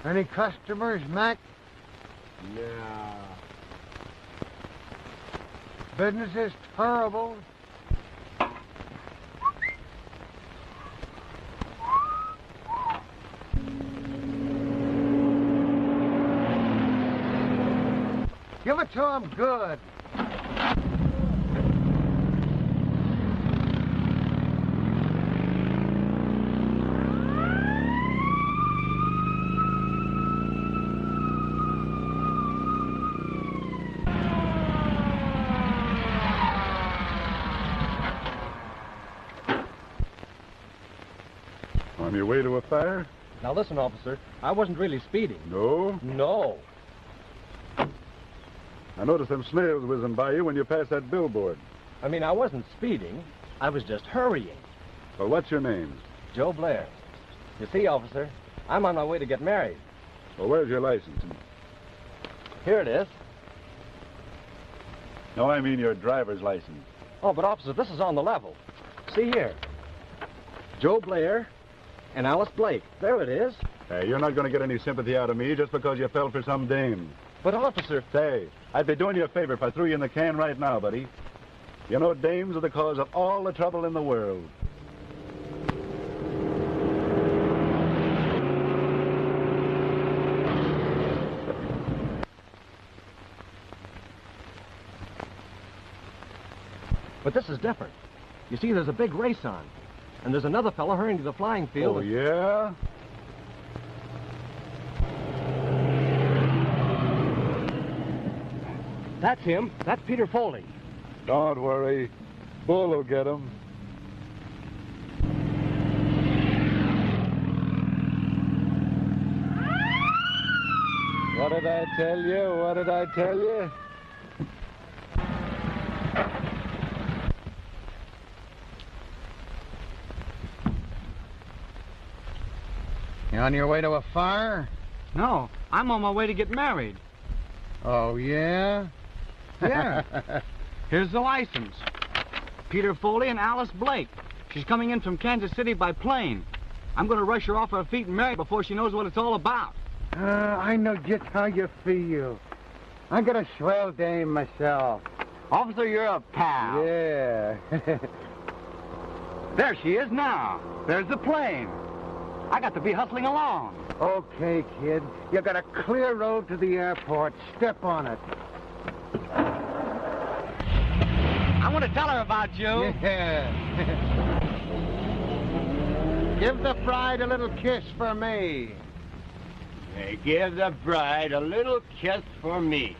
Any customers, Mac? No. Business is terrible. Give it to him good. On your way to a fire? Now listen, officer, I wasn't really speeding. No? No. I noticed them snails whizzing by you when you passed that billboard. I mean, I wasn't speeding. I was just hurrying. Well, what's your name? Joe Blair. You see, officer, I'm on my way to get married. Well, where's your license? Here it is. No, I mean your driver's license. Oh, but officer, this is on the level. See here. Joe Blair and Alice Blake. There it is. Hey, you're not going to get any sympathy out of me just because you fell for some dame. But officer... Say, I'd be doing you a favor if I threw you in the can right now, buddy. You know, dames are the cause of all the trouble in the world. But this is different. You see, there's a big race on. And there's another fellow hurrying to the flying field. Oh, yeah? That's him. That's Peter Foley. Don't worry. Bull will get him. What did I tell you? What did I tell you? You on your way to a fire? No, I'm on my way to get married. Oh, yeah? Yeah. Here's the license. Peter Foley and Alice Blake. She's coming in from Kansas City by plane. I'm going to rush her off her feet and marry before she knows what it's all about. I know just how you feel. I got a swell dame myself. Officer, you're a pal. Yeah. There she is now. There's the plane. I got to be hustling along. Okay, kid. You got a clear road to the airport. Step on it. I want to tell her about you. Yeah. Give the bride a little kiss for me. Hey, give the bride a little kiss for me.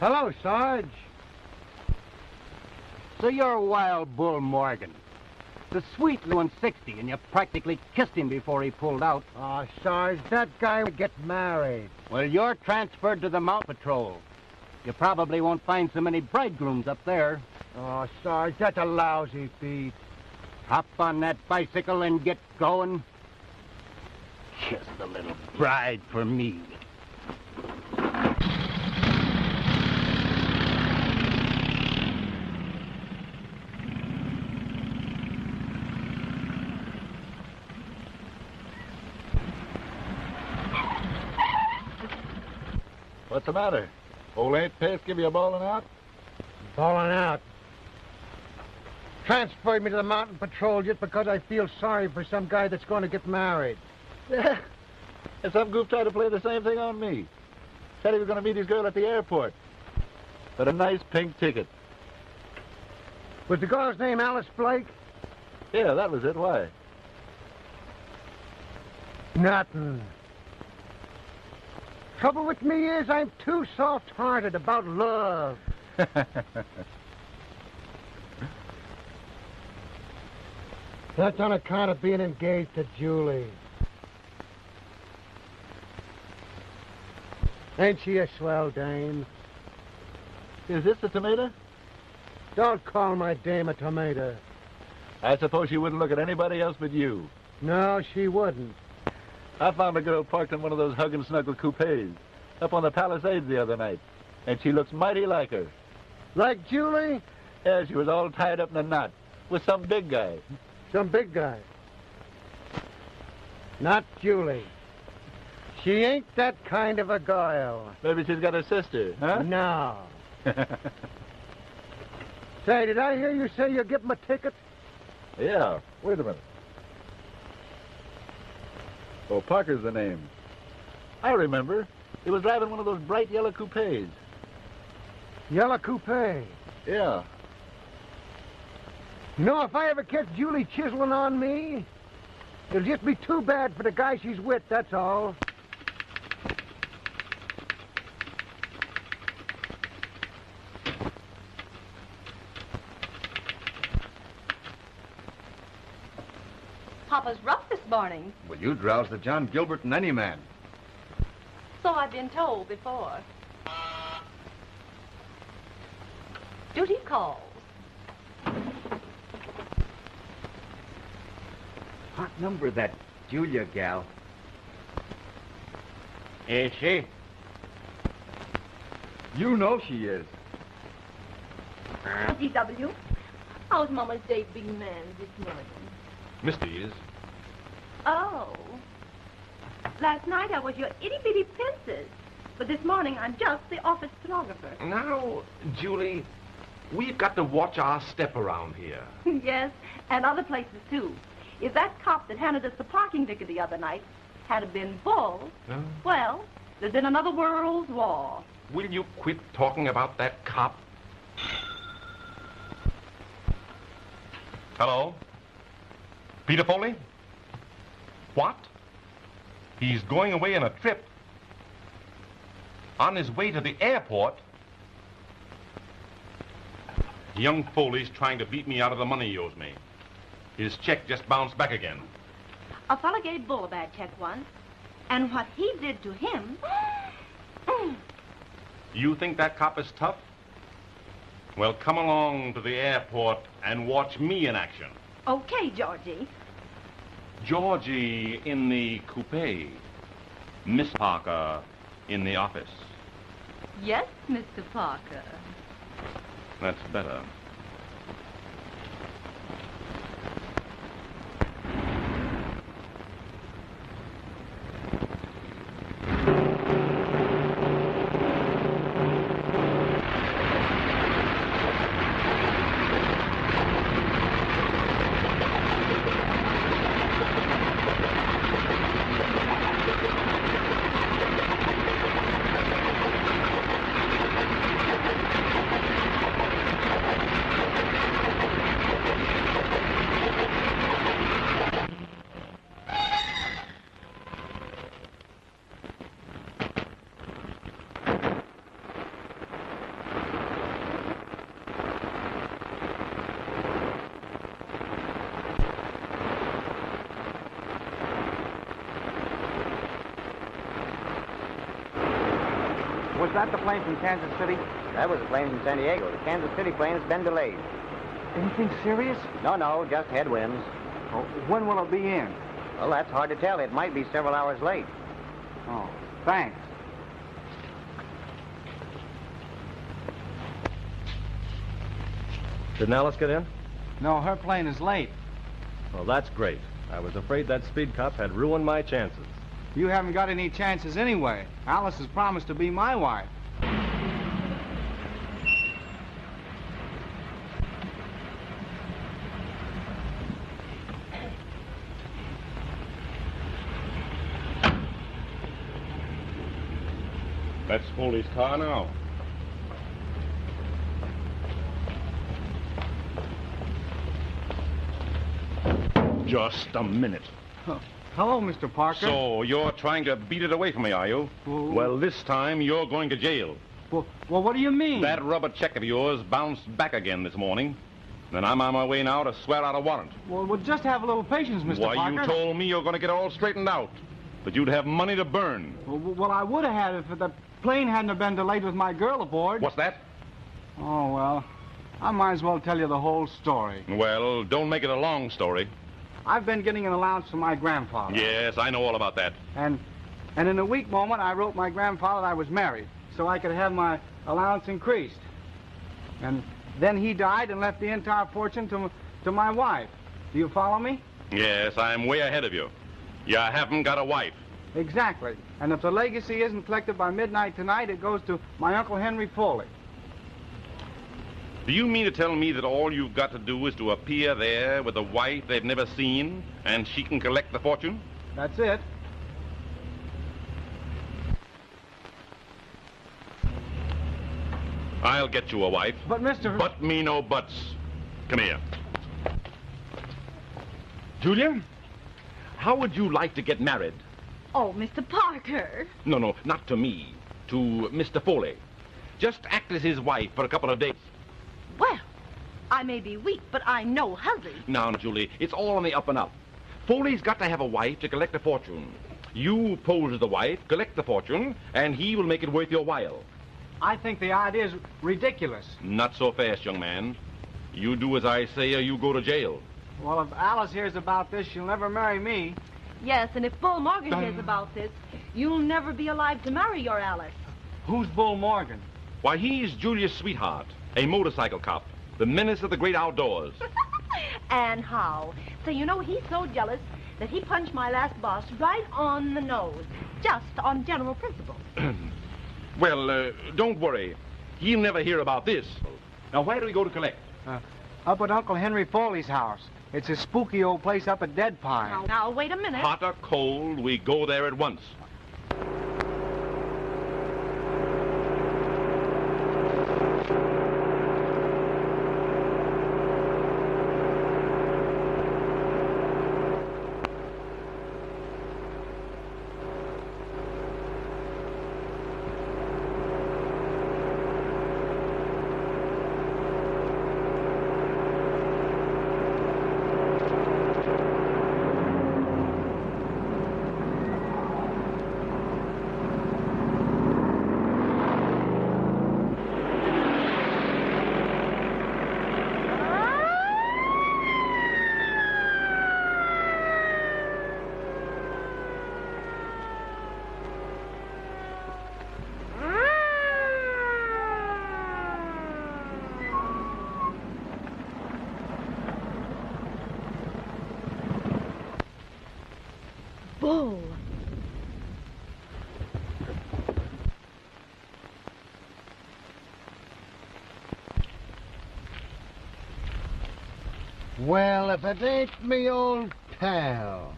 Hello, Sarge. So you're Wild Bull Morgan. The sweet little 160, and you practically kissed him before he pulled out. Oh, Sarge, that guy would get married. Well, you're transferred to the Mountain Patrol. You probably won't find so many bridegrooms up there. Oh, Sarge, that's a lousy beat. Hop on that bicycle and get going. Kiss the little bride for me. What's the matter? Old Aunt Pace give you a bawling out? Falling out. Transferred me to the Mountain Patrol just because I feel sorry for some guy that's going to get married. Yeah. And some goof tried to play the same thing on me. Said he was going to meet his girl at the airport. But a nice pink ticket. Was the girl's name Alice Blake? Yeah, that was it. Why? Nothing. Trouble with me is I'm too soft-hearted about love. That's on account of being engaged to Julie. Ain't she a swell dame? Is this the tomato? Don't call my dame a tomato. I suppose she wouldn't look at anybody else but you. No, she wouldn't. I found a girl parked in one of those hug and snuggle coupes up on the Palisades the other night, and she looks mighty like her. Like Julie? Yeah, she was all tied up in a knot with some big guy. Some big guy. Not Julie. She ain't that kind of a girl. Maybe she's got a sister, huh? No. Say, did I hear you say you'll give him a ticket? Yeah. Wait a minute. Oh, Parker's the name. I remember. He was driving one of those bright yellow coupes. Yellow coupe. Yeah. You know, if I ever catch Julie chiseling on me, it'll just be too bad for the guy she's with, that's all. Papa's rough this morning. Well, you drowse the John Gilbert in any man. So I've been told before. Duty calls. What number that Julia gal? Is she? You know she is. DW, how's Mama's day big man this morning? Misty is. Oh. Last night I was your itty-bitty princess. But this morning I'm just the office stenographer. Now, Julie, we've got to watch our step around here. Yes, and other places too. If that cop that handed us the parking ticket the other night had been bull, well, there's been another world's war. Will you quit talking about that cop? Hello? Peter Foley? What? He's going away on a trip. On his way to the airport? Young Foley's trying to beat me out of the money he owes me. His check just bounced back again. A fella gave Bull a bad check once, and what he did to him... You think that cop is tough? Well, come along to the airport and watch me in action. Okay, Georgie. Georgie in the coupe. Miss Parker in the office. Yes, Mr. Parker. That's better. Was that the plane from Kansas City? That was a plane from San Diego. The Kansas City plane has been delayed. Anything serious? No, just headwinds. Oh, when will it be in? Well, that's hard to tell. It might be several hours late. Oh, thanks. Didn't Alice get in? No, her plane is late. Well, that's great. I was afraid that speed cop had ruined my chances. You haven't got any chances anyway. Alice has promised to be my wife. That's Foley's car now. Just a minute. Hello, Mr. Parker. So, you're trying to beat it away from me, are you? Well, this time you're going to jail. Well, what do you mean? That rubber check of yours bounced back again this morning. And I'm on my way now to swear out a warrant. Well, just have a little patience, Mr. Why, Parker. you told me you're going to get all straightened out. But you'd have money to burn. Well, I would have had it if the plane hadn't have been delayed with my girl aboard. What's that? Oh, well, I might as well tell you the whole story. Well, don't make it a long story. I've been getting an allowance from my grandfather. Yes, I know all about that. And in a weak moment, I wrote my grandfather I was married, so I could have my allowance increased. And then he died and left the entire fortune to my wife. Do you follow me? Yes, I'm way ahead of you. You haven't got a wife. Exactly. And if the legacy isn't collected by midnight tonight, it goes to my Uncle Henry Foley. Do you mean to tell me that all you've got to do is to appear there with a wife they've never seen, and she can collect the fortune? That's it. I'll get you a wife. But, Mr. But me no buts. Come here. Julia, how would you like to get married? Oh, Mr. Parker. No, not to me. To Mr. Foley. Just act as his wife for a couple of days. Well, I may be weak, but I know huzzy. Now, Julie, it's all on the up and up. Foley's got to have a wife to collect a fortune. You pose as the wife, collect the fortune, and he will make it worth your while. I think the idea is ridiculous. Not so fast, young man. You do as I say or you go to jail. Well, if Alice hears about this, she'll never marry me. Yes, and if Bull Morgan hears about this, you'll never be alive to marry your Alice. Who's Bull Morgan? Why, he's Julia's sweetheart, a motorcycle cop, the menace of the great outdoors. And how? So you know he's so jealous that he punched my last boss right on the nose, just on general principles. Well, don't worry. He'll never hear about this. Now, where do we go to collect? Up at Uncle Henry Foley's house. It's a spooky old place up at Dead Pine. Now, wait a minute. Hot or cold, we go there at once. Bull. Well, if it ain't me old pal.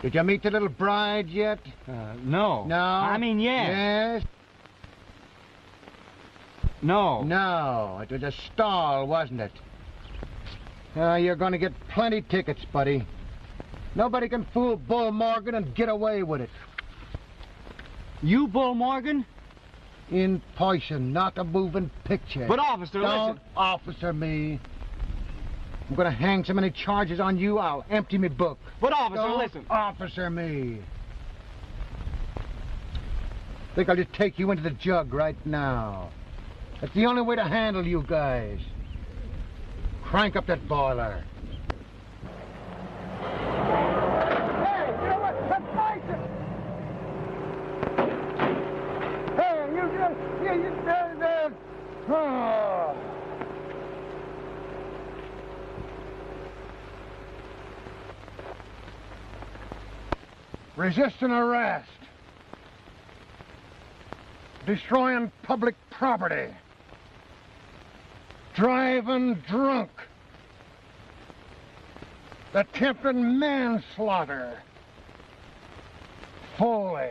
Did you meet the little bride yet? No. No? I mean, yes. Yes? No. No, it was a stall, wasn't it? You're going to get plenty tickets, buddy. Nobody can fool Bull Morgan and get away with it. You, Bull Morgan? In person, not a moving picture. But, officer, Don't listen. officer me. I'm going to hang so many charges on you, I'll empty me book. But, officer, Don't listen. officer me. Think I'll just take you into the jug right now. That's the only way to handle you guys. Crank up that boiler. Hey, you know what? That's nice. Hey, oh. Resisting arrest. Destroying public property. Driving drunk. Attempting manslaughter. Foley.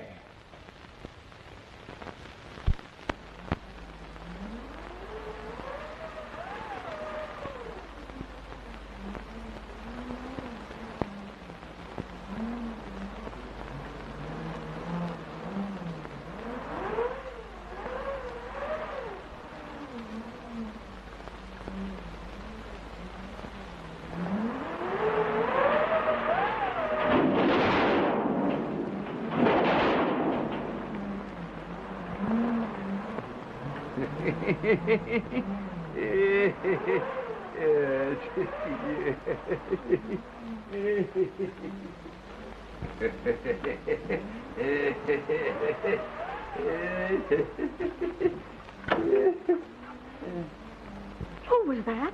Who was that?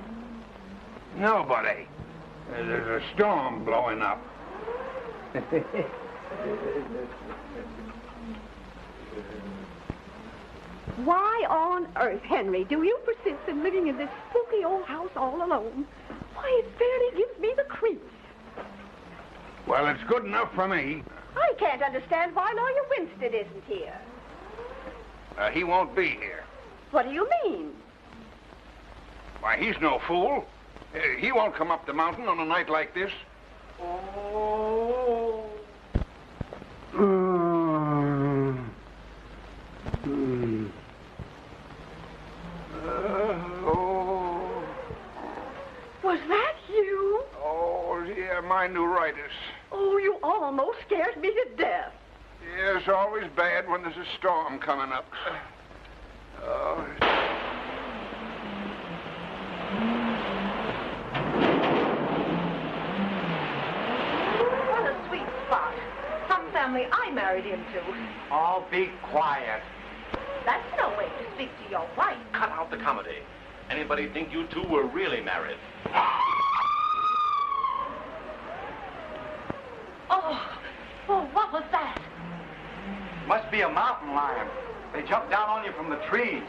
Nobody. There's a storm blowing up. Why on earth, Henry, do you persist in living in this spooky old house all alone? Why, it fairly gives me the creeps. Well, it's good enough for me. I can't understand why Lawyer Winstead isn't here. He won't be here. What do you mean? Why, he's no fool. He won't come up the mountain on a night like this. Oh. Was that you? Oh, yeah, my neuritis. Oh, you almost scared me to death. Yeah, it's always bad when there's a storm coming up. Oh. What a sweet spot. Some family I married into. Oh, be quiet. That's no way to speak to your wife. Cut out the comedy. Anybody think you two were really married? Oh, what was that? Must be a mountain lion. They jumped down on you from the trees.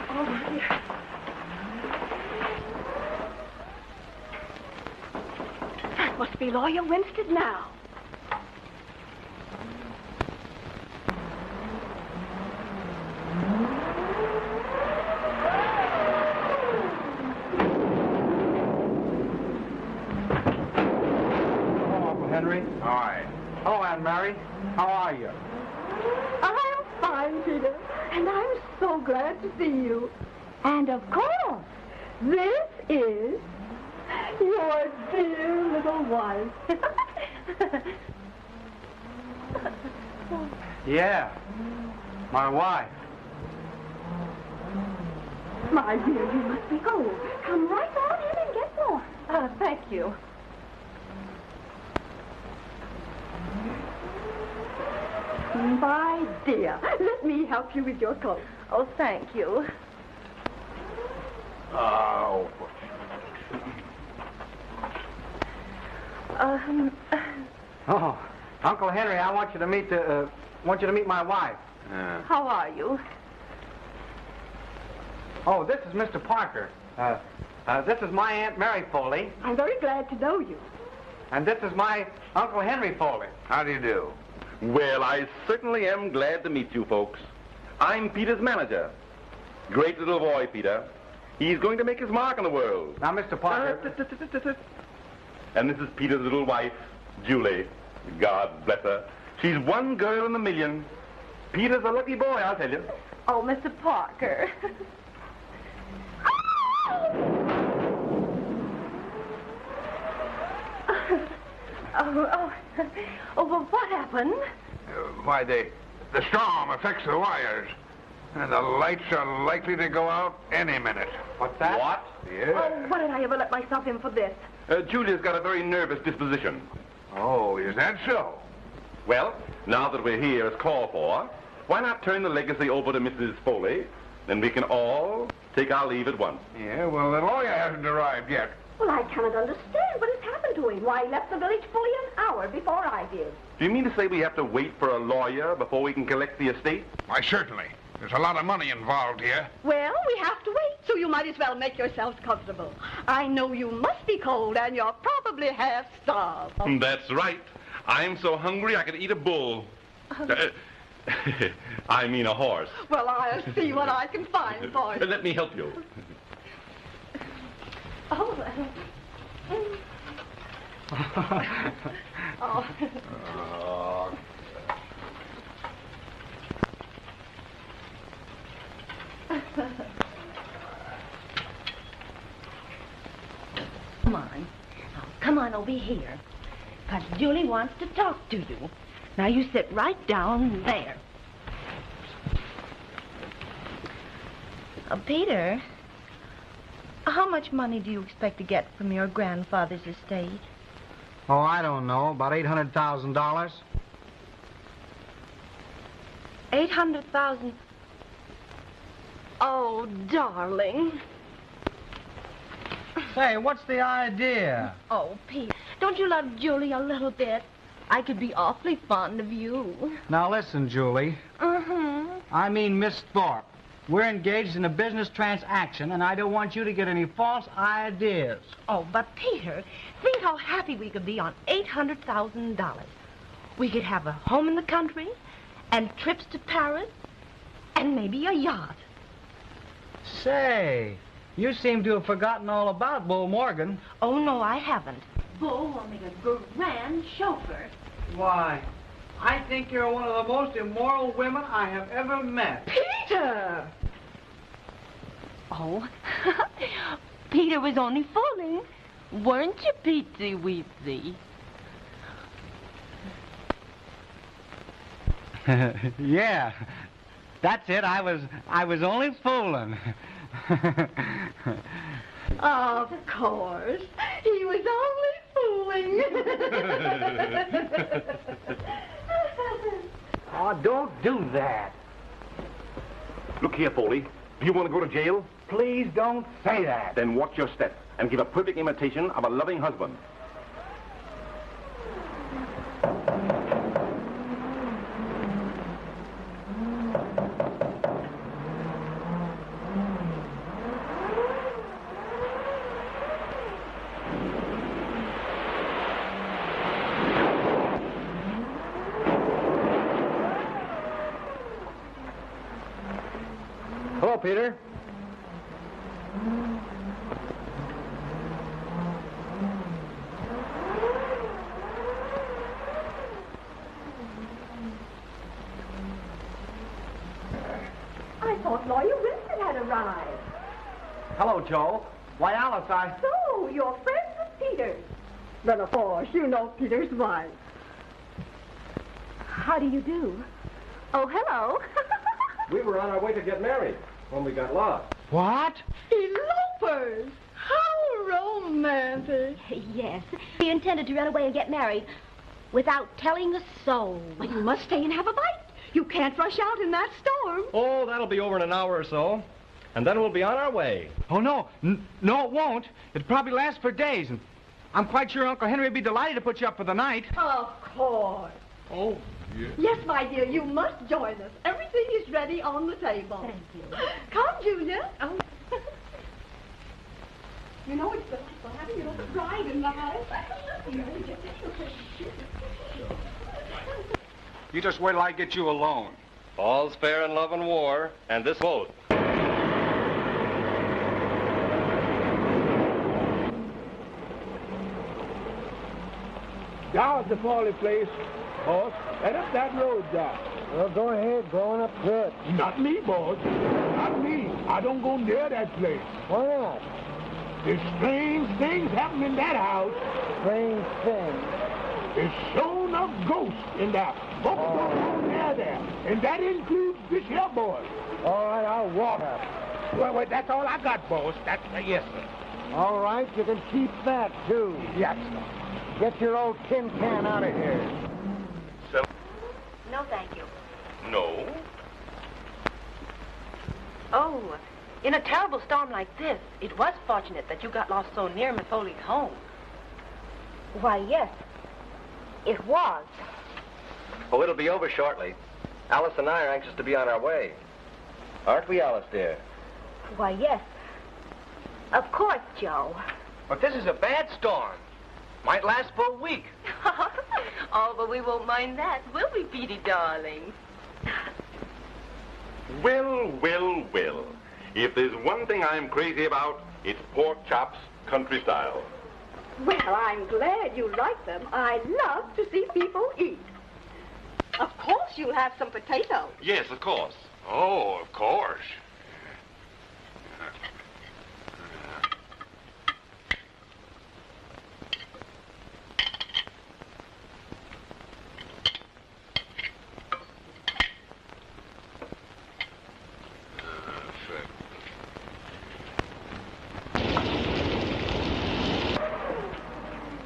Oh, dear. That must be Lawyer Winstead now. Henry. Hi. Hello, Aunt Mary. How are you? I'm fine, Peter, and I'm so glad to see you. And of course, this is your dear little wife. Yeah, my wife. My dear, you must be cold. Come right on in and get warm. Thank you. My dear, let me help you with your coat. Oh, thank you. Oh. Oh, Uncle Henry, I want you to meet my wife. How are you? Oh, this is Mr. Parker. This is my Aunt Mary Foley, I'm very glad to know you. and this is my Uncle Henry Foley. How do you do? Well, I certainly am glad to meet you folks. I'm Peter's manager. Great little boy, Peter. He's going to make his mark in the world. Now, Mr. Parker. And this is Peter's little wife, Julie. God bless her. She's one girl in a million. Peter's a lucky boy, I'll tell you. Oh, Mr. Parker. Oh, well, what happened? Why, the storm affects the wires. And the lights are likely to go out any minute. What's that? What? Yeah. Oh, what did I ever let myself in for this? Julia's got a very nervous disposition. Oh, is that so? Well, now that we're here as called for, why not turn the legacy over to Mrs. Foley? Then we can all take our leave at once. Yeah, well, the lawyer hasn't arrived yet. Well, I cannot understand what has happened to him. Why, he left the village fully an hour before I did. Do you mean to say we have to wait for a lawyer before we can collect the estate? Why, certainly. There's a lot of money involved here. Well, we have to wait, so you might as well make yourselves comfortable. I know you must be cold, and you're probably half starved. That's right. I'm so hungry I could eat a bull. I mean a horse. Well, I'll see what I can find for you. Let me help you. Oh, oh. Come on. Now, come on over here. Because Julie wants to talk to you. Now, you sit right down there. Peter, how much money do you expect to get from your grandfather's estate? Oh, I don't know. About $800,000. 800,000. Oh, darling. Say, what's the idea? Oh, Pete, don't you love Julie a little bit? I could be awfully fond of you. Now listen, Julie. I mean Miss Thorpe. We're engaged in a business transaction, and I don't want you to get any false ideas. Oh, but Peter, think how happy we could be on $800,000. We could have a home in the country, and trips to Paris, and maybe a yacht. Say, you seem to have forgotten all about Bull Morgan. Oh, no, I haven't. Bull will make a grand chauffeur. Why, I think you're one of the most immoral women I have ever met. Peter! Oh, Peter was only fooling. Weren't you, Petey Weezy? Yeah, that's it. I was only fooling. Of course. He was only fooling. Oh, don't do that. Look here, Foley. Do you want to go to jail? Please don't say that. Then watch your step and give a perfect imitation of a loving husband. Hello, Peter. I thought Lawyer Winstead had arrived. Hello, Joe. Why, Alice, So, you're friends with Peter's. Well, of course, you know Peter's wife. How do you do? Oh, hello. We were on our way to get married when we got lost. What? Elopers! How romantic. Yes. We intended to run away and get married without telling a soul. Well, you must stay and have a bite. You can't rush out in that storm. Oh, that'll be over in an hour or so. And then we'll be on our way. Oh, no. No, it won't. It'll probably last for days. And I'm quite sure Uncle Henry would be delighted to put you up for the night. Of course. Oh, yes. Yes, my dear, you must join us. Everything is ready on the table. Thank you. Come, Julia. Oh. You know it's delightful having your little bride in the house. You know, we just... You just wait till I get you alone. All's fair in love and war, and this boat. Down at the Foley place, boss. Right up that road, Doc. Well, go ahead. Go on up good. Not me, boss. Not me. I don't go near that place. Why not? There's strange things happen in that house. Strange thing. There's sure enough ghosts in there. Folks don't go near there. And that includes this here boy. All right, I'll walk up. Well, that's all I got, boss. That's yes, sir. All right, you can keep that, too. Yes, sir. Get your old tin can out of here. No, thank you. No. Oh, in a terrible storm like this, it was fortunate that you got lost so near Miss Foley's home. Why, yes. It was. Oh, it'll be over shortly. Alice and I are anxious to be on our way. Aren't we, Alice, dear? Why, yes. Of course, Joe. But this is a bad storm. Might last for a week. Oh, but we won't mind that, will we, Petey, darling? Well. If there's one thing I'm crazy about, it's pork chops country style. Well, I'm glad you like them. I love to see people eat. Of course you'll have some potatoes. Yes, of course. Oh, of course.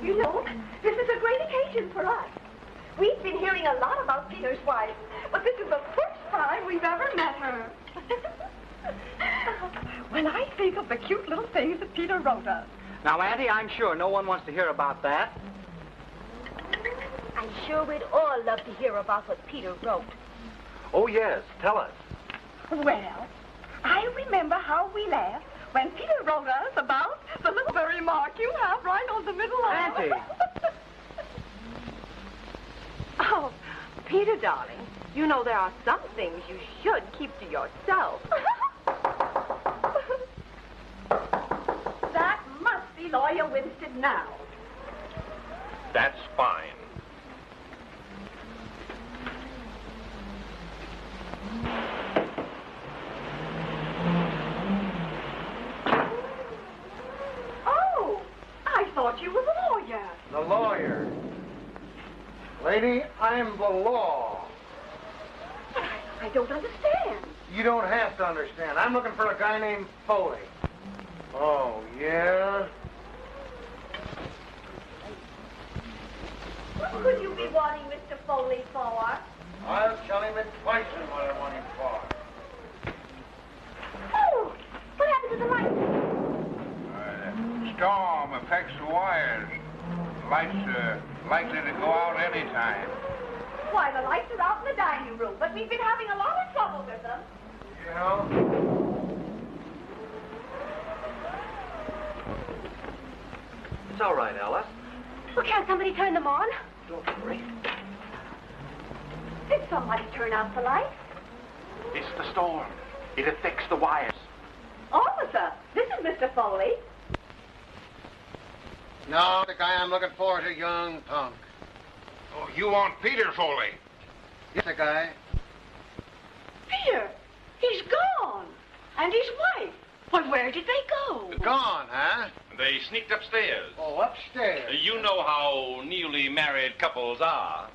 You know, this is a great occasion for us. We've been hearing a lot about Peter's wife, but this is the first time we've ever met her. think of the cute little things that Peter wrote us. Now, Auntie, I'm sure no one wants to hear about that. I'm sure we'd all love to hear about what Peter wrote. Oh, yes. Tell us. Well, I remember how we laughed when Peter wrote us about the little furry mark you have right on the middle of. Auntie! Oh, Peter, darling, you know there are some things you should keep to yourself. That must be Lawyer Winstead now. That's fine. Oh, I thought you were the lawyer. The lawyer. Lady, I'm the law. I don't understand. You don't have to understand. I'm looking for a guy named Foley. Oh, yeah? What could you be wanting Mr. Foley for? I'll tell him it twice in what I want him for. Oh, what happened to the light? Storm affects the wires. Lights are likely to go out any time. Why, the lights are out in the dining room, but we've been having a lot of trouble with them. You know? It's all right, Alice. Well, can't somebody turn them on? Don't worry. Did somebody turn out the lights? It's the storm. It affects the wires. Officer, this is Mr. Foley. No, the guy I'm looking for is a young punk. Oh, you want Peter Foley? Yes, the guy. Peter, he's gone. And his wife. Well, where did they go? Gone, huh? They sneaked upstairs. Oh, upstairs. You know how newly married couples are.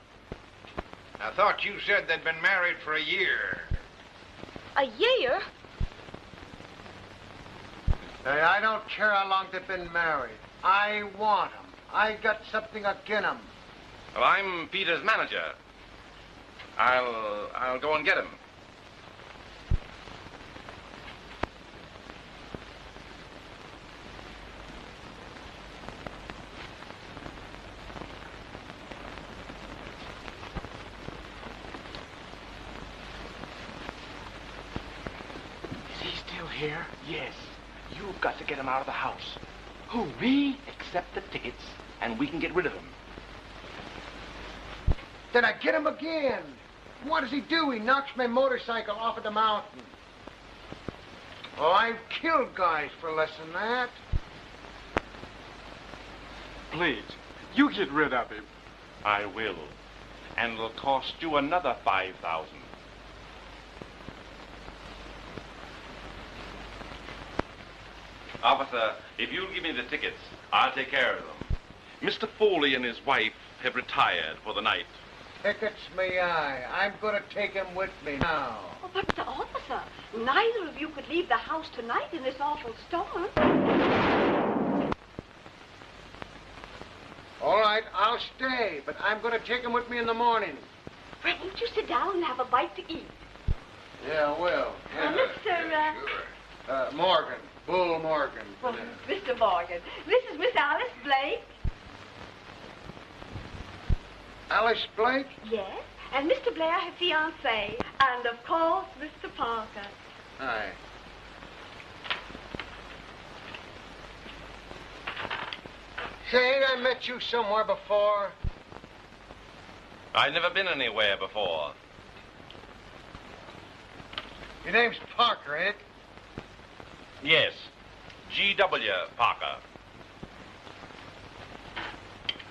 I thought you said they'd been married for a year. A year? Hey, I don't care how long they've been married. I want 'em. I got something agin 'em. Well, I'm Peter's manager. I'll go and get him. Is he still here? Yes. You've got to get him out of the house. Who, me? Accept the tickets, and we can get rid of him. Then I get him again. What does he do? He knocks my motorcycle off of the mountain. Oh, I've killed guys for less than that. Please, you get rid of him. I will. And it'll cost you another $5,000. Officer, if you'll give me the tickets, I'll take care of them. Mr. Foley and his wife have retired for the night. Tickets me eye. I'm going to take him with me now. Oh, but, officer, neither of you could leave the house tonight in this awful storm. All right, I'll stay, but I'm going to take him with me in the morning. Well, won't you sit down and have a bite to eat? Yeah, I will. Mr. Morgan. Bull Morgan. Well, Mr. Morgan, this is Miss Alice Blake. Alice Blake? Yes, and Mr. Blair, her fiancé. And, of course, Mr. Parker. Hi. Say, ain't I met you somewhere before? I've never been anywhere before. Your name's Parker, ain't it? Yes, G.W. Parker.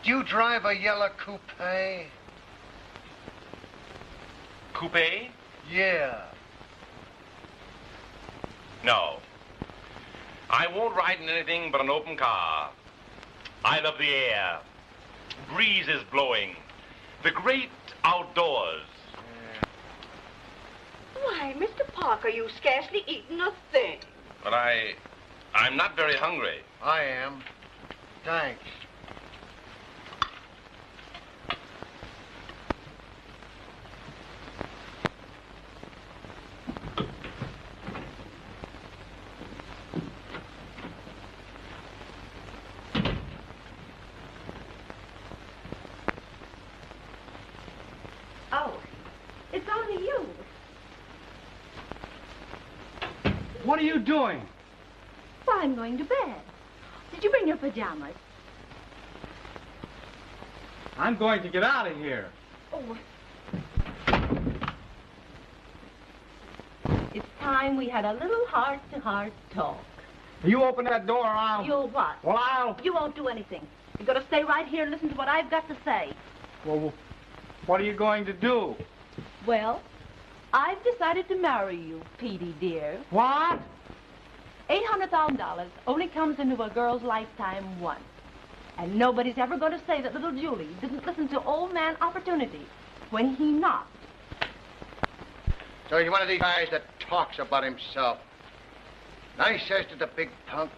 Do you drive a yellow coupe? Coupe? Yeah. No. I won't ride in anything but an open car. I love the air. Breeze is blowing. The great outdoors. Why, Mr. Parker, you've scarcely eaten a thing. But I'm not very hungry. I am. Thanks. are you? What are you doing? Well, I'm going to bed. Did you bring your pajamas? I'm going to get out of here. Oh. It's time we had a little heart-to-heart talk. You open that door, I'll... You'll what? Well, I'll... You won't do anything. You're going to stay right here and listen to what I've got to say. Well, what are you going to do? Well, I've decided to marry you, Petey, dear. What? $800,000 only comes into a girl's lifetime once. And nobody's ever going to say that little Julie didn't listen to old man Opportunity when he knocked. So he's one of these guys that talks about himself. And I says to the big punk,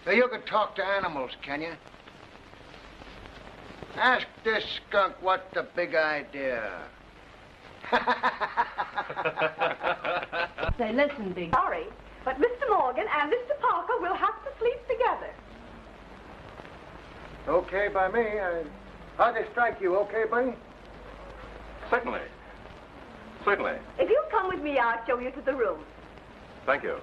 so you can talk to animals, can you? Ask this skunk what's the big idea. Say, listen, big... Sorry, but Mr. Morgan and Mr. Parker will have to sleep together. Okay by me. How'd they strike you? Okay, buddy? Certainly. Certainly. If you'll come with me, I'll show you to the room. Thank you.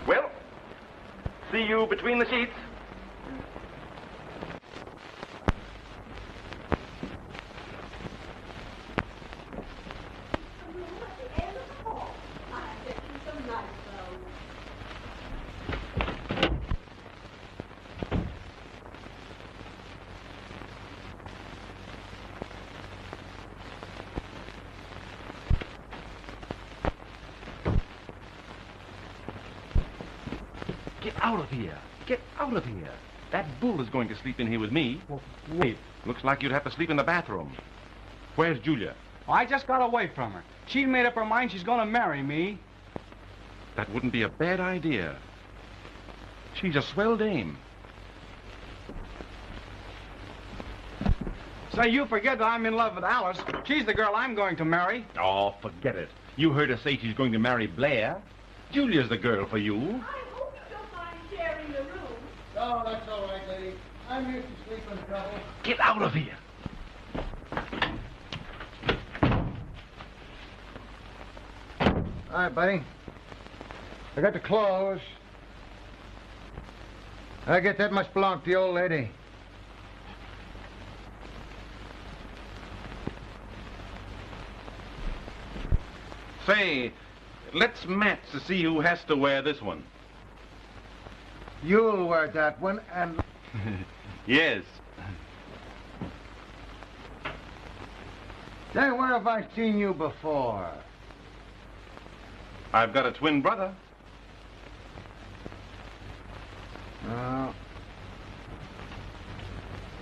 Well, see you between the sheets. Get out of here. Get out of here. That bull is going to sleep in here with me. Well, wait. Looks like you'd have to sleep in the bathroom. Where's Julia? I just got away from her. She made up her mind she's going to marry me. That wouldn't be a bad idea. She's a swell dame. Say, you forget that I'm in love with Alice. She's the girl I'm going to marry. Oh, forget it. You heard her say she's going to marry Blair. Julia's the girl for you. Sharing the room. Oh, that's all right, lady. I'm used to sleeping trouble. Get out of here. All right, buddy. I got the clothes. I guess that must belong to the old lady. Say, let's match to see who has to wear this one. You'll wear that one, and... Yes. Say, where have I seen you before? I've got a twin brother. Oh.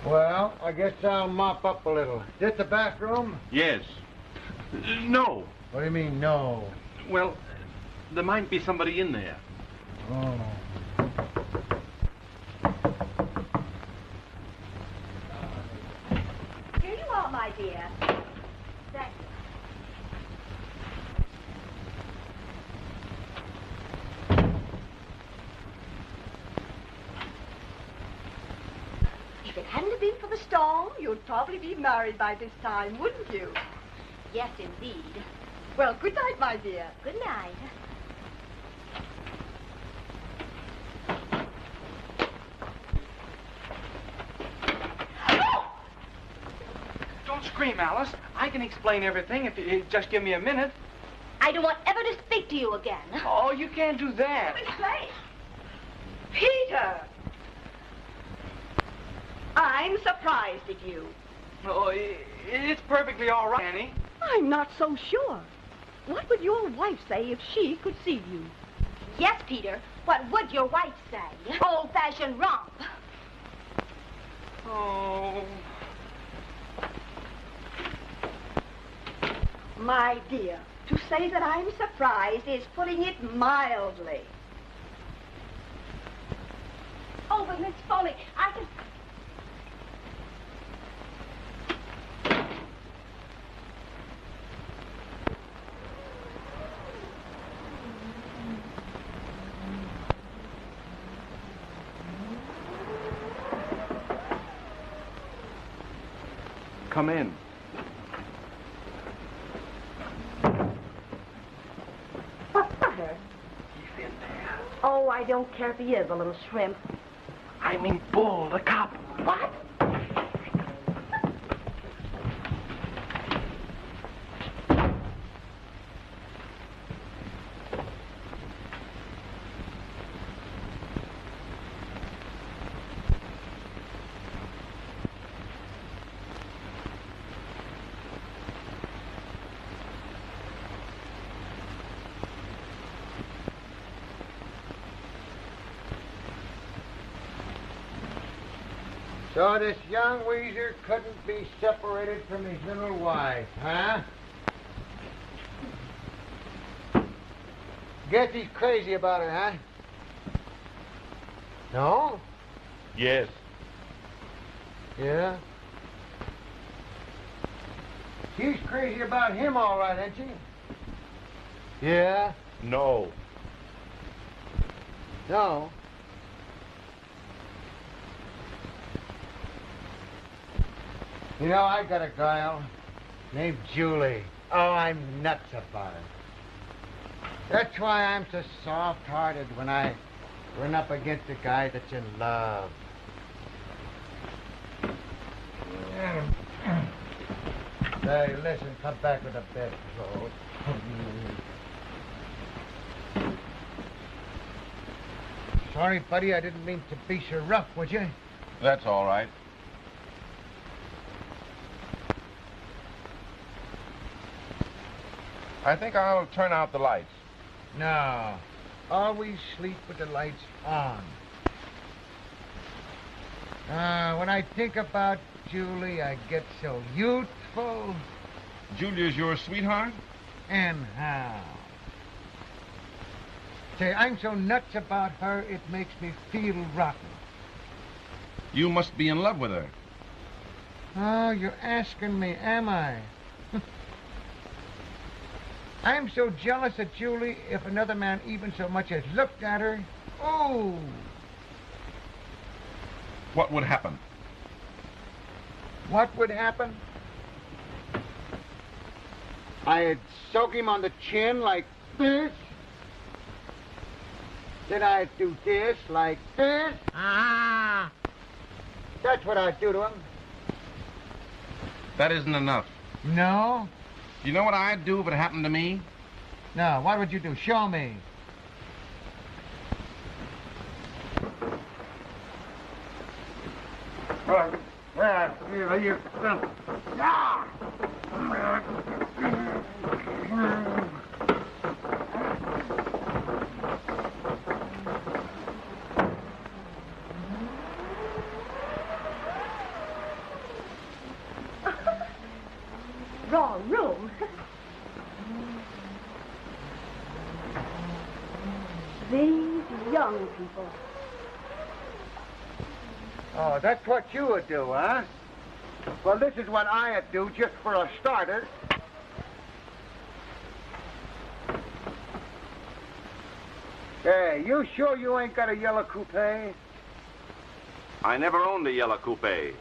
Well, I guess I'll mop up a little. Is this the bathroom? Yes. No. What do you mean, no? Well, there might be somebody in there. Oh. Here you are, my dear. Thank you. If it hadn't been for the storm, you'd probably be married by this time, wouldn't you? Yes, indeed. Well, good night, my dear. Good night. Don't scream, Alice. I can explain everything if you just give me a minute. I don't want ever to speak to you again. Oh, you can't do that. Miss Blair! Peter! I'm surprised at you. Oh, it's perfectly all right, Annie. I'm not so sure. What would your wife say if she could see you? Yes, Peter. What would your wife say? Old-fashioned romp. Oh. My dear, to say that I'm surprised is putting it mildly. Oh, but Miss Foley, I can... Come in. What's the matter? He's in there. Oh, I don't care if he is a little shrimp. I mean Bull, the cop. What? So this young weezer couldn't be separated from his little wife, huh? Guess he's crazy about her, huh? No? Yes. Yeah? She's crazy about him, all right, ain't she? Yeah? No. No? You know, I got a girl named Julie. Oh, I'm nuts about her. That's why I'm so soft-hearted when I run up against a guy that's in love. Hey, listen, come back with a bedclothes. Sorry, buddy, I didn't mean to be so rough, would you? That's all right. I think I'll turn out the lights. No. Always sleep with the lights on. When I think about Julie, I get so youthful. Julia's your sweetheart? And how? Say, I'm so nuts about her, it makes me feel rotten. You must be in love with her. Oh, you're asking me, am I? I'm so jealous of Julie, if another man even so much as looked at her. Oh! What would happen? What would happen? I'd soak him on the chin like this. Then I'd do this like this. Ah! That's what I'd do to him. That isn't enough. No? You know what I'd do if it happened to me? No, what would you do? Show me. Wrong room. These young people. Oh, that's what you would do, huh? Well, this is what I'd do just for a starter. Hey, you sure you ain't got a yellow coupe? I never owned a yellow coupe.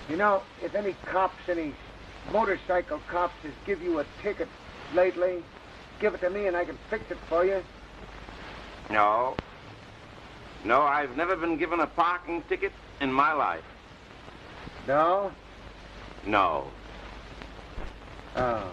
You know, if any cops, any motorcycle cops has give you a ticket lately, give it to me and I can fix it for you. No. No, I've never been given a parking ticket in my life. No? No. Oh.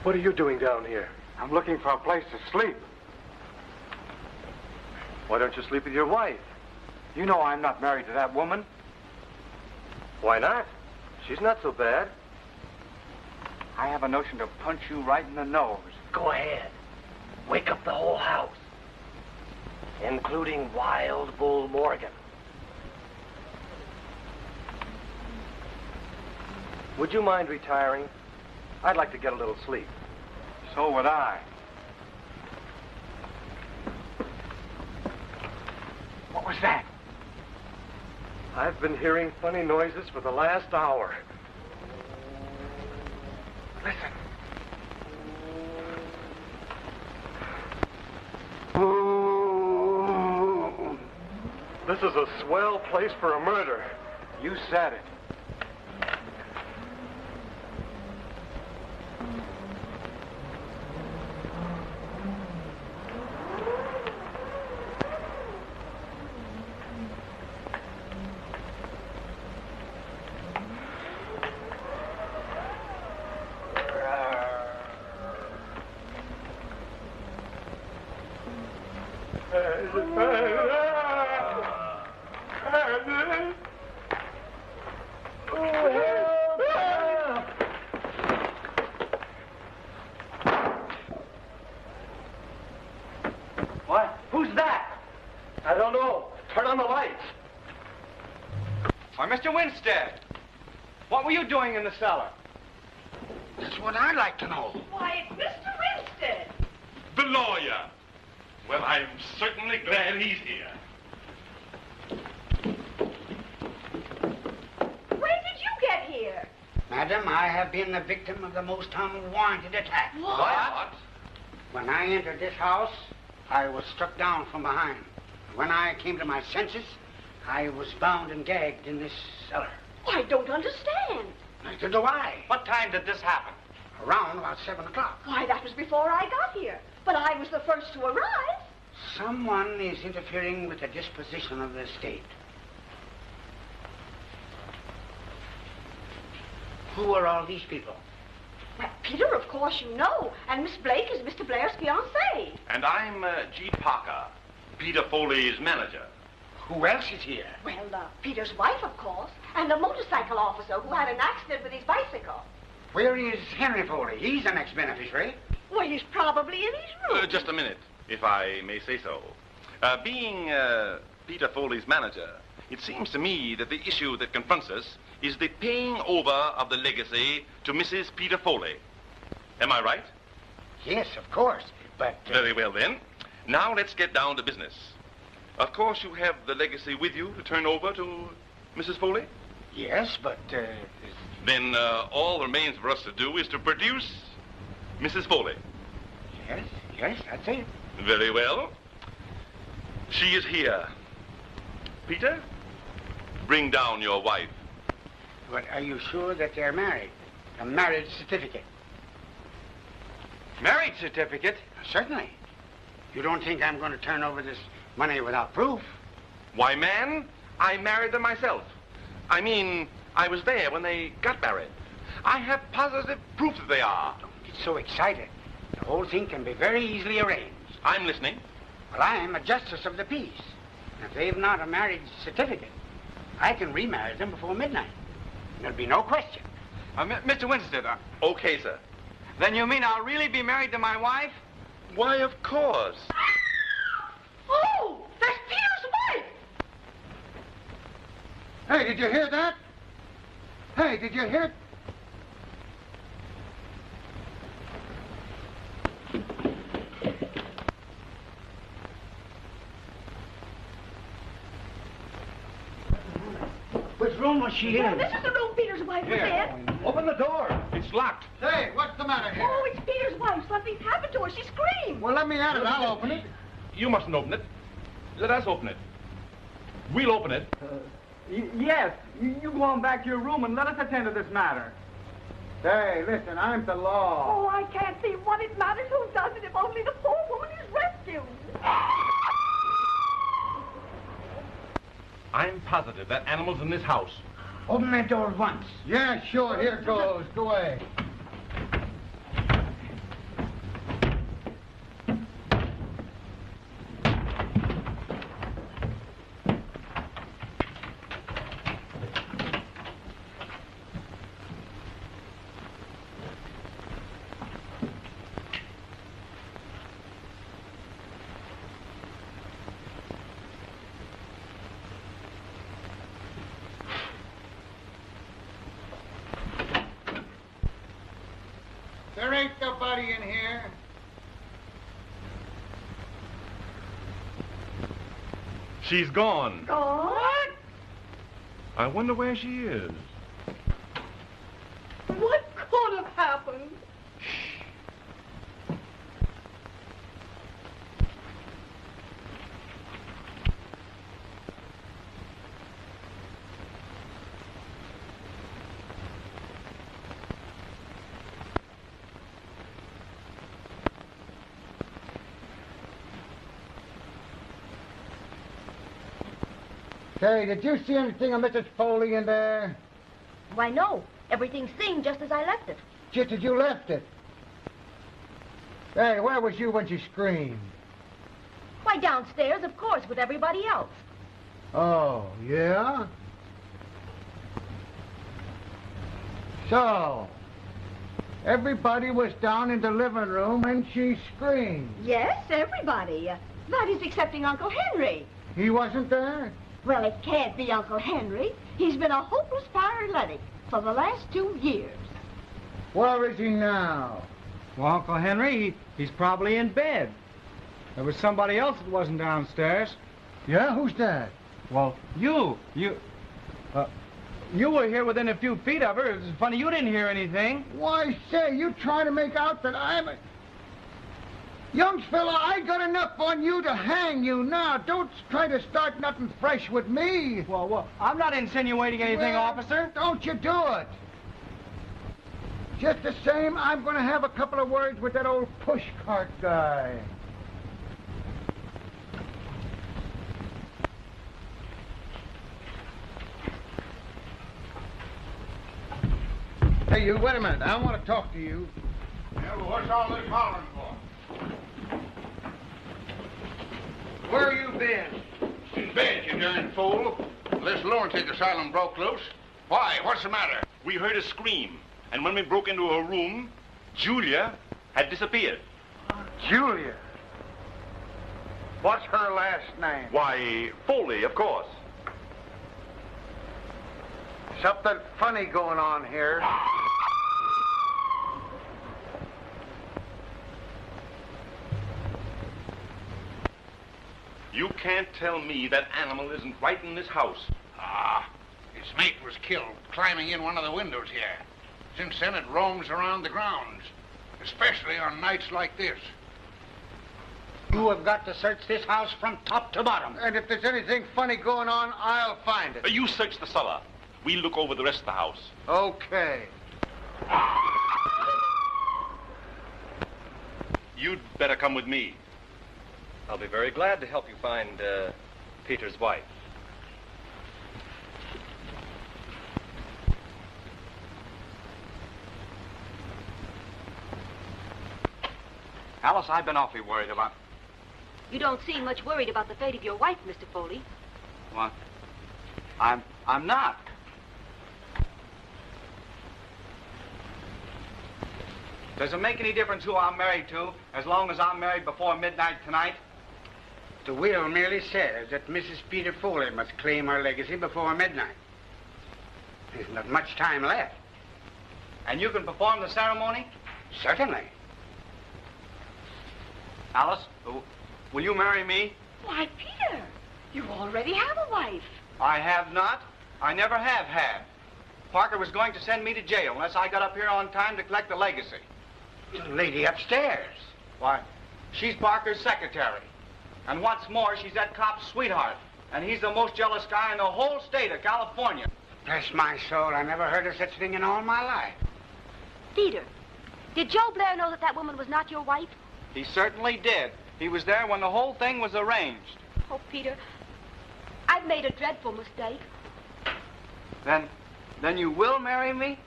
What are you doing down here? I'm looking for a place to sleep. Why don't you sleep with your wife? You know I'm not married to that woman. Why not? She's not so bad. I have a notion to punch you right in the nose. Go ahead. Wake up the whole house, including Wild Bull Morgan. Would you mind retiring? I'd like to get a little sleep. So would I. What was that? I've been hearing funny noises for the last hour. Listen. This is a swell place for a murder. You said it. What? Who's that? I don't know. Turn on the lights. Why, Mr. Winstead, what were you doing in the cellar? That's what I'd like to know. Why, it's Mr. Winstead. The lawyer. Well, I'm certainly glad he's here. When did you get here? Madam, I have been the victim of the most unwarranted attack. What? When I entered this house, I was struck down from behind. When I came to my senses, I was bound and gagged in this cellar. I don't understand. Neither do I. What time did this happen? Around about 7 o'clock. Why, that was before I got here. But I was the first to arrive. Someone is interfering with the disposition of the estate. Who are all these people? Well, Peter, of course you know. And Miss Blake is Mr. Blair's fiancée. And I'm G. Parker, Peter Foley's manager. Who else is here? Well, Peter's wife, of course. And the motorcycle officer who had an accident with his bicycle. Where is Henry Foley? He's the next beneficiary. Well, he's probably in his room. Just a minute, if I may say so. Being Peter Foley's manager, it seems to me that the issue that confronts us is the paying over of the legacy to Mrs. Peter Foley. Am I right? Yes, of course, but... Very well, then. Now let's get down to business. Of course, you have the legacy with you to turn over to Mrs. Foley? Yes, but... Then all that remains for us to do is to produce Mrs. Foley. Yes, that's it. Very well. She is here. Peter, bring down your wife. But are you sure that they're married? A marriage certificate. Marriage certificate? Certainly. You don't think I'm going to turn over this money without proof? Why, man, I married them myself. I mean, I was there when they got married. I have positive proof that they are. Don't get so excited. The whole thing can be very easily arranged. I'm listening. Well, I am a justice of the peace. If they've not a marriage certificate, I can remarry them before midnight. There'll be no question. Mr. Winstead, Okay, sir. then you mean I'll really be married to my wife? Why, of course. Oh, that's Peter's wife. Hey, did you hear that? Hey, did you hear it? Which room was she Well, in? this is the room Peter's wife was in. Open the door. It's locked. Hey, what's the matter here? Oh, it's Peter's wife. Something's happened to her. She screamed. Well, let me at it. I'll open it. You mustn't open it. Let us open it. We'll open it. Yes. You go on back to your room and let us attend to this matter. Hey, listen, I'm the law. Oh, I can't see what it matters who does it if only the poor woman is rescued. I'm positive that animal's in this house. Open that door at once. Yeah, sure. Here goes. Go away. anybody in here? She's gone. What? I wonder where she is. What could have happened? Say, did you see anything of Mrs. Foley in there? Why, no. Everything seemed just as I left it. Just as you left it. Hey, where was you when she screamed? Why, downstairs, of course, with everybody else. Oh, yeah? So, everybody was down in the living room and she screamed. Yes, everybody. That is excepting Uncle Henry. He wasn't there? Well, it can't be Uncle Henry. He's been a hopeless paralytic for the last 2 years. Where is he now? Well, Uncle Henry, he's probably in bed. There was somebody else that wasn't downstairs. Yeah, who's that? Well, you were here within a few feet of her. It's funny you didn't hear anything. Why, say, you trying to make out that I'm a... Young fella, I got enough on you to hang you now. Don't try to start nothing fresh with me. Well, I'm not insinuating anything, Well, officer. Don't you do it. Just the same, I'm going to have a couple of words with that old pushcart guy. Hey, you, wait a minute. I want to talk to you. Yeah, well, what's all this hollering for? Where you been? In bed, you darn fool. This lunatic asylum broke loose. Why? What's the matter? We heard a scream, and when we broke into her room, Julia had disappeared. Julia. What's her last name? Why, Foley, of course. Something funny going on here. You can't tell me that animal isn't right in this house. Ah, its mate was killed climbing in one of the windows here. Since then, it roams around the grounds, especially on nights like this. You have got to search this house from top to bottom. And if there's anything funny going on, I'll find it. You search the cellar. We'll look over the rest of the house. Okay. You'd better come with me. I'll be very glad to help you find Peter's wife. Alice, I've been awfully worried about... You don't seem much worried about the fate of your wife, Mr. Foley. What? I'm not. Does it make any difference who I'm married to, as long as I'm married before midnight tonight? The will merely says that Mrs. Peter Foley must claim her legacy before midnight. There's not much time left. And you can perform the ceremony? Certainly. Alice, will you marry me? Why, Peter, you already have a wife. I have not. I never have had. Parker was going to send me to jail unless I got up here on time to collect the legacy. The lady upstairs. Why, she's Parker's secretary. And what's more, she's that cop's sweetheart. And he's the most jealous guy in the whole state of California. Bless my soul, I never heard of such thing in all my life. Peter, did Joe Blair know that that woman was not your wife? He certainly did. He was there when the whole thing was arranged. Oh, Peter, I've made a dreadful mistake. Then you will marry me?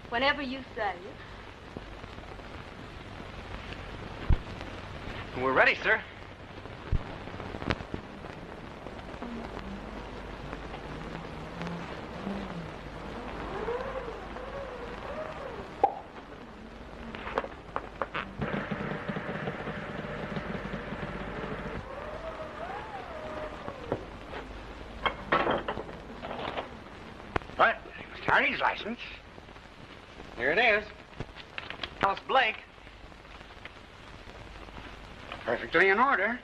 Whenever you say. We're ready, sir. Attorney's license. Here it is. Alice Blake. Perfectly in order.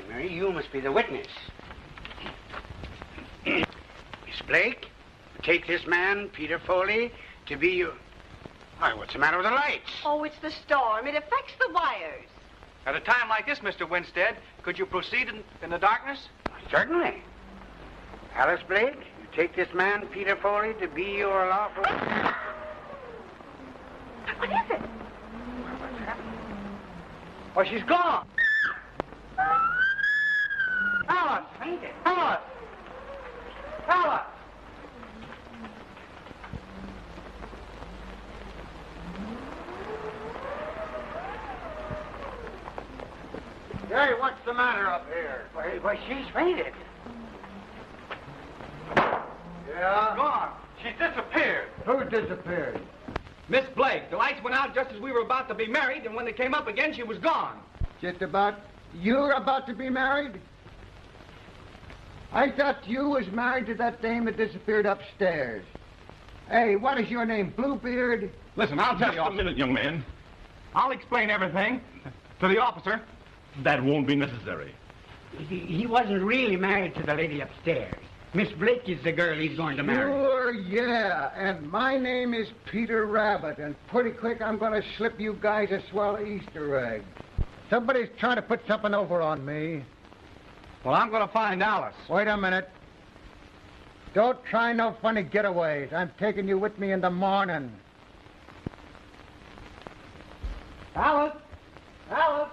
Mary, you must be the witness. Miss Blake, take this man, Peter Foley, to be your... Why, what's the matter with the lights? Oh, it's the storm. It affects the wires. At a time like this, Mr. Winstead, could you proceed in the darkness? Certainly. Alice Blake, you take this man, Peter Foley, to be your lawful... What is it? Well, she's gone. Alice! Alice! Alice! Hey, what's the matter up here? Why, she's fainted. Yeah? Gone. She's disappeared. Who disappeared? Miss Blake, the lights went out just as we were about to be married, and when they came up again, she was gone. Just about... You're about to be married? I thought you was married to that dame that disappeared upstairs. Hey, what is your name, Bluebeard? Listen, I'll tell you... Just a minute, young man. I'll explain everything to the officer. That won't be necessary. He wasn't really married to the lady upstairs. Miss Blake is the girl he's going to marry. Sure, yeah. And my name is Peter Rabbit, and pretty quick I'm going to slip you guys a swell Easter egg. Somebody's trying to put something over on me. Well, I'm going to find Alice. Wait a minute. Don't try no funny getaways. I'm taking you with me in the morning. Alice! Alice!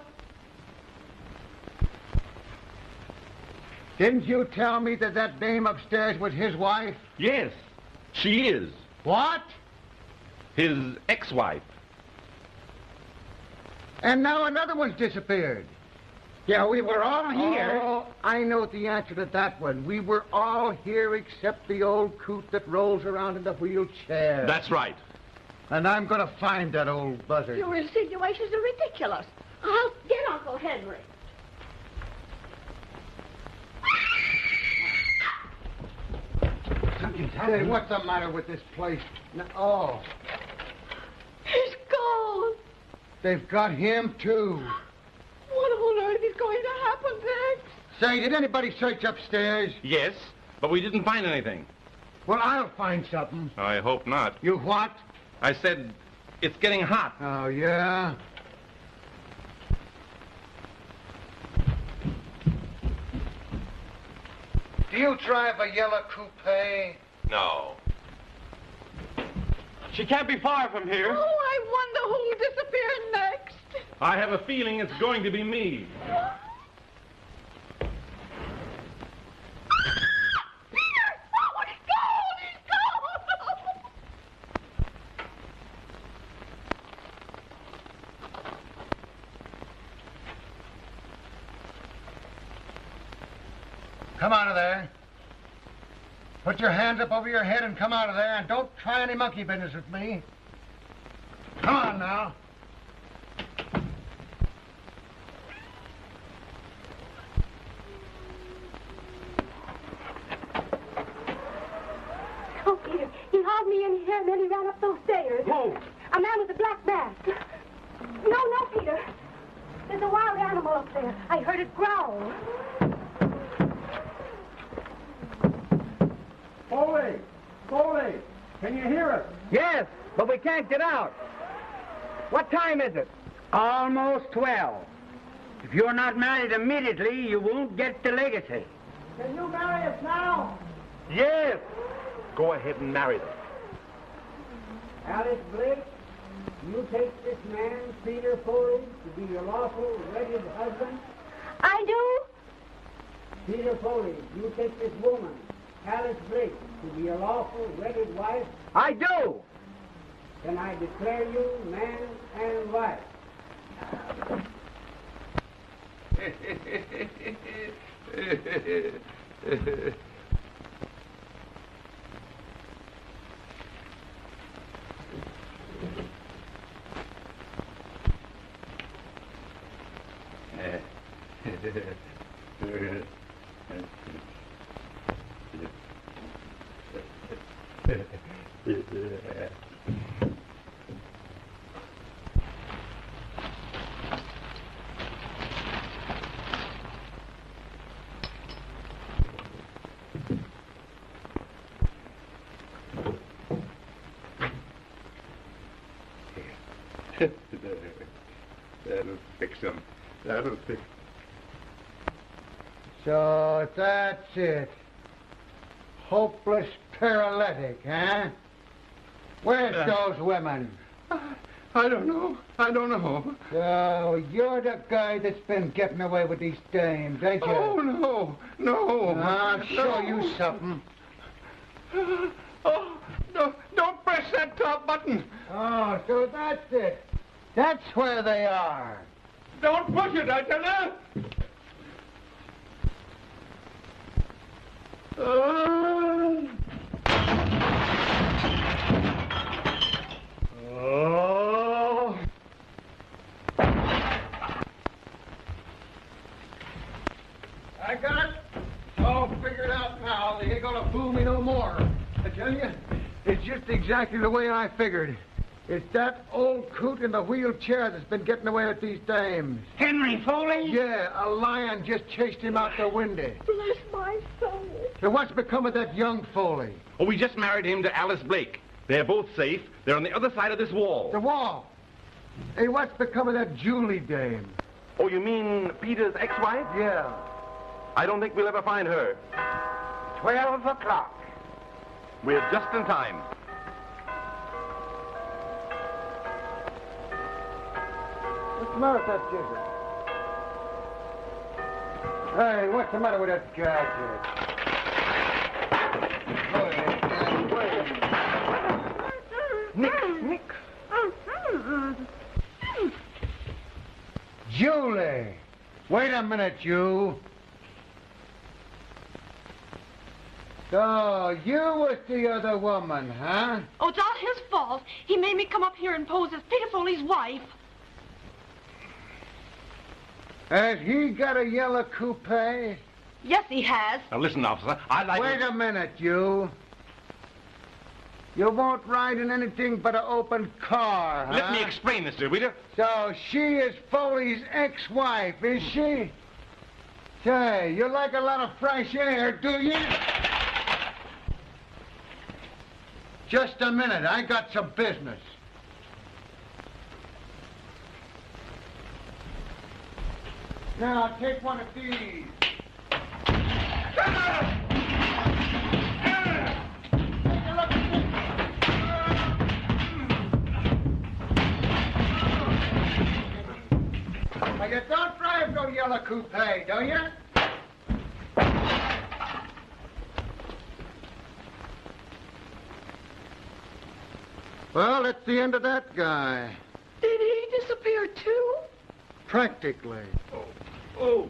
Didn't you tell me that that dame upstairs was his wife? Yes, she is. What? His ex-wife. And now another one's disappeared. Yeah, we were all here. Oh, I know the answer to that one. We were all here except the old coot that rolls around in the wheelchair. That's right. And I'm going to find that old buzzard. Your insinuations are ridiculous. I'll get Uncle Henry. Something's Say, happening. what's the matter with this place? Oh, He's gone. they've got him, too. What on earth is going to happen next? Say, did anybody search upstairs? Yes, but we didn't find anything. Well, I'll find something. I hope not. You what? I said it's getting hot. Oh, yeah? Do you drive a yellow coupe? No. She can't be far from here. Oh, I wonder who'll disappear next. I have a feeling it's going to be me. Come out of there. Put your hands up over your head and come out of there, and don't try any monkey business with me. Come on now. Oh, Peter, he hauled me in here and then he ran up those stairs. Who? A man with a black mask. No, Peter. There's a wild animal up there. I heard it growl. Foley! Foley! Can you hear us? Yes, but we can't get out. What time is it? Almost 12. If you're not married immediately, you won't get the legacy. Can you marry us now? Yes. Go ahead and marry them. Alice Blake, you take this man, Peter Foley, to be your lawful, wedded husband. I do? Peter Foley, you take this woman, Alice Blake, to be your lawful, wedded wife. I do. Then I declare you man and wife. That'll fix him. That'll fix. So that's it. Hopeless paralytic, huh? Where's those women? I don't know. I don't know. So you're the guy that's been getting away with these dames, ain't you? Oh, no. No. I'll show you something. Oh, no, don't press that top button. Oh, so that's it. That's where they are. Don't push it, I tell you. Oh. I got it. All figured out now. They ain't gonna fool me no more. I tell you, it's just exactly the way I figured. It's that old coot in the wheelchair that's been getting away with these dames. Henry Foley? Yeah, a lion just chased him out the window. Bless my soul. So what's become of that young Foley? Oh, we just married him to Alice Blake. They're both safe. They're on the other side of this wall. The wall? Hey, what's become of that Julie dame? Oh, you mean Peter's ex-wife? Yeah. I don't think we'll ever find her. 12 o'clock. We're just in time. What's the matter with that jigger? Hey, what's the matter with that gadget? Nick. Julie! Wait a minute, you. So, you was the other woman, huh? Oh, it's all his fault. He made me come up here and pose as Peter Foley's wife. Has he got a yellow coupe? Yes, he has. Now, listen, officer, I'd like Wait a minute, you. You won't ride in anything but an open car, huh? Let me explain this, dear reader. So she is Foley's ex-wife, is she? Say, you like a lot of fresh air, do you? Just a minute, I got some business. Now, take one of these. Now, you don't drive no yellow coupe, do you? Well, that's the end of that guy. Did he disappear too? Practically. Oh.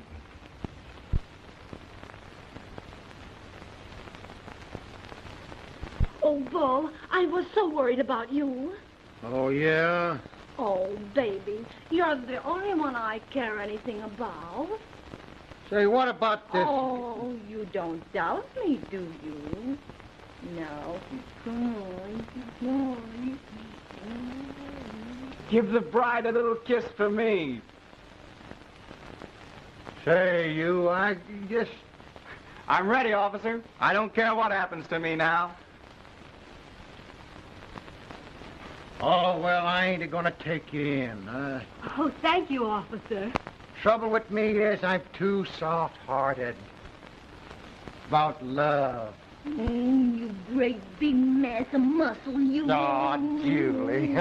Oh, Bull, I was so worried about you. Oh, yeah? Oh, baby, you're the only one I care anything about. Say, what about this? Oh, you don't doubt me, do you? No. Come on. Give the bride a little kiss for me. Say, you, I just... I'm ready, officer. I don't care what happens to me now. Oh, well, I ain't gonna take you in. Oh, thank you, officer. Trouble with me is I'm too soft-hearted. About love. You great big mass of muscle, you. Oh, Julie.